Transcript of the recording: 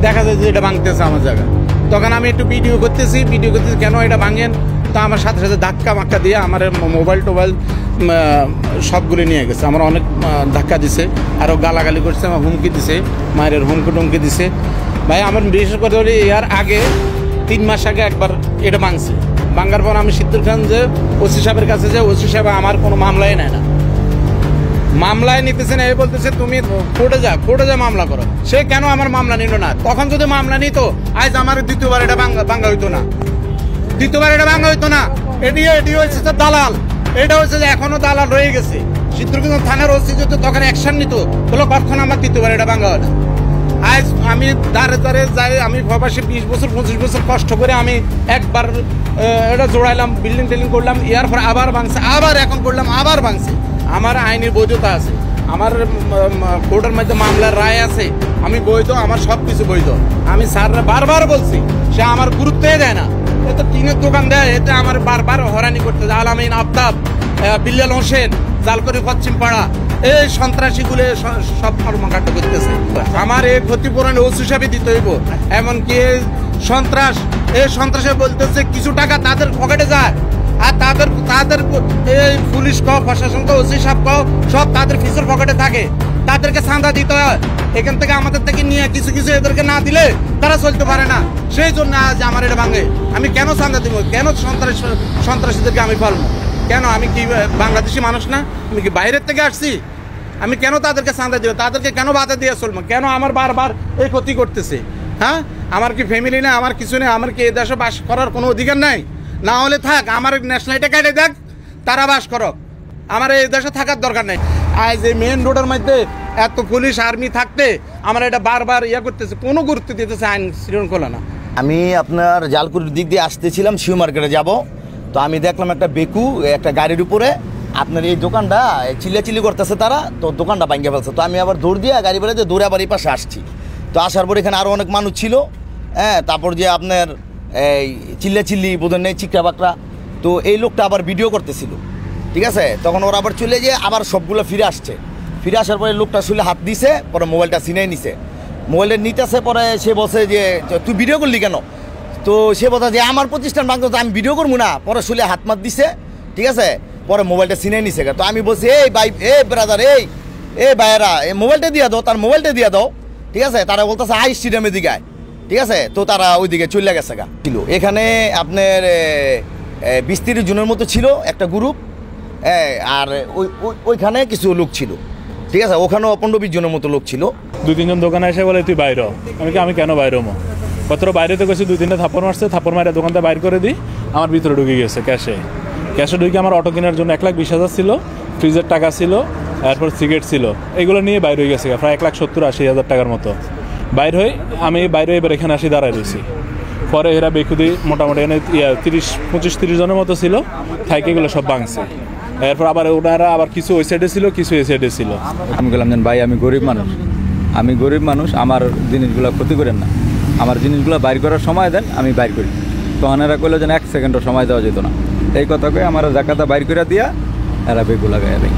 দেখা যায় যে এটা ভাঙতেছে আমার জায়গা। তখন আমি একটু ভিডিও করতেছি কেন এটা ভাঙেন, তা আমার সাথে সাথে ধাক্কা মাক্কা দিয়ে আমার মোবাইল টোবাইল সবগুলি নিয়ে গেছে। আমার অনেক ধাক্কা দিছে, আরও গালাগালি করছে, আমার হুমকি দিছে, মায়ের হুমকি টুমকি দিছে। ভাই আমার বিশেষ করে এর আগে 3 মাস আগে একবার এটা ভাঙছে। ভাঙার পর আমি সিদ্দুর খান যে ওসি সাহেবের কাছে যে ওসি সাহেব আমার কোনো মামলায় নেয় না, মামলায় নিতেছে না। এ বলতেছে তুমি কোর্টে যা মামলা করো। সে কেন আমার মামলা নিল না? তখন যদি মামলা নিত আজ আমার দ্বিতীয়বার এটা ভাঙা হইতো না, এটি হয়েছে দালাল। এটা হচ্ছে যে এখনো দালাল রয়ে গেছে। সিদ্দুরগঞ্জ থানার ওসি যদি তখন অ্যাকশন নিত তাহলে কখন আমার দ্বিতীয়বার এটা ভাঙা হয় না। আজ আমি দাঁড়ে যাই, আমি প্রবাসী 20 বছর 25 বছর কষ্ট করে আমি একবার এটা জোড়াইলাম, বিল্ডিং টিল্ডিং করলাম, এর পর আবার ভাঙছে, আবার এখন করলাম, আবার ভাঙছে। আমার আইনের বৈধতা আছে, আমার কোর্টের মধ্যে মামলার রায় আছে, আমি বৈধ, আমার সব কিছু বৈধ। আমি স্যাররা বারবার বলছি, সে আমার গুরুত্বই দেয় না। এত টিনের দোকান দেয়, এতে আমার বারবার হয়রানি করতে যায়। আলামিন আফতাব, বিল্লাল হোসেন, জালকরি পশ্চিম পাড়া, এই সন্ত্রাসীগুলো সব কর্মকাণ্ড করতেছে। আমার এই ক্ষতিপূরণ ওসি হিসাবে দিতে হইব। এমনকি সন্ত্রাসে বলতেছে কিছু টাকা তাদের পকেটে যায়, আর তাদের এই পুলিশ কও, প্রশাসন কও, ওসি সাহেব কও, সব তাদের ফিসের পকেটে থাকে। তাদেরকে চাঁদা দিতে হয়, এখান থেকে আমাদের থেকে নিয়ে কিছু এদেরকে না দিলে তারা চলতে পারে না। সেই জন্য আজ আমার এটা ভাঙে। আমি কেন চাঁদা দিব? কেন সন্ত্রাসীদেরকে আমি পারবো? কেন? আমি কি বাংলাদেশি মানুষ না? আমি কি বাইরের থেকে আসছি? আমি কেন তাদেরকে চাঁদা দিব? তাদেরকে কেন বাধা দিয়ে চলবো? কেন আমার বারবার এই ক্ষতি করতেছে? হ্যাঁ, আমার কি ফ্যামিলি না? আমার কিছু নেই? আমার কি এই দেশে বাস করার কোনো অধিকার নাই? না হলে থাক, আমার ন্যাশনালিটি কেটে দেখ, তারা বাস করক, আমার এই দেশে থাকার দরকার নেই। আজ এই মেন রোডের মধ্যে এত পুলিশ আর্মি থাকতে আমার এটা বারবার করতেছে, কোনো গুরুত্ব দিতেছে আইন শৃঙ্খলা না। আমি আপনার জালকুড়ির দিক দিয়ে আসতেছিলাম, শিউ মার্কেটে যাব, তো আমি দেখলাম একটা বেকু একটা গাড়ির উপরে আপনার এই দোকানটা চিল্লাচিল্লি করতেছে তারা, তো দোকানটা ভাঙিয়ে ফেলছে। তো আমি আবার দৌড় দিয়ে গাড়ি বেড়ে দৌড়ে আবার এই পাশে আসছি। তো আসার পর এখানে আরও অনেক মানুষ ছিল, হ্যাঁ, তারপর যে আপনার এই চিল্লাচিল্লি বোধন নেই, চিকরা বাকরা, তো এই লোকটা আবার ভিডিও করতেছিল, ঠিক আছে। তখন ওরা আবার চলে যেয়ে আবার সবগুলো ফিরে আসার পরে লোকটা শুলে হাত দিছে, পরে মোবাইলটা ছিনিয়ে নিছে, মোবাইলটা নিতেছে। পরে সে বসে যে তুই ভিডিও করলি কেন? তো সে বলছে যে আমার প্রতিষ্ঠান ভাঙতো, আমি ভিডিও করবো না। পরে শুলে হাত মাত দিছে, ঠিক আছে, পরে মোবাইলটা ছিনিয়ে নিছে। তো আমি বলছি এই ভাই, এই ব্রাদার, এই ভাইয়েরা, এই মোবাইলটা দিয়ে দাও, তার মোবাইলটা দিয়ে দাও, ঠিক আছে। তারা বলতেছে হাই স্টেডিয়ামের দিকে আয়, ঠিক আছে। তো তারা ওইদিকে চলে গেছে ছিল। এখানে আপনার 20-30 জনের মতো ছিল একটা গ্রুপ, আর ওইখানে কিছু লোক ছিল, ঠিক আছে। ওখানেও 15-20 জনের মতো লোক ছিল। 2-3 জন দোকানে এসে বলে তুই বাইর। আমি কেন বাইর হবো? কত বাইরেতে গেছি, 2-3টা থাপ্পড় মারছে, থাপ্পড় মারে দোকানটা বাইর করে দিই, আমার ভিতরে ঢুকে গেছে ক্যাশে ঢুকে আমার অটো কেনার জন্য 1,20,000 ছিল, ফ্রিজের টাকা ছিল, এরপর সিগারেট ছিল, এগুলো নিয়ে বাইর হয়ে গেছে প্রায় 1,70,000-80,000 টাকার মতো। বাইর হয়ে আমি এবার এখানে আসি দাঁড়ায় রয়েছি। পরে এরা বেকুদি মোটামুটি এখানে 25-30 জনের মতো ছিল, থাইকে এগুলো সব ভাঙছে। এরপর আবার ওনারা আবার কিছু ওই সাইডে ছিল, কিছু এই সাইডে ছিল। আমি বললাম যে ভাই আমি গরিব মানুষ, আমার জিনিসগুলো ক্ষতি করেন না, আমার জিনিসগুলো বাইর করার সময় দেন, আমি বাইর করি। তখন এরা কইলো যেন 1 সেকেন্ডও সময় দেওয়া যেত না। এই কথাকে আমার জাকাতা বাইর করে দিয়া এরা বেগু লাগাই দেয়।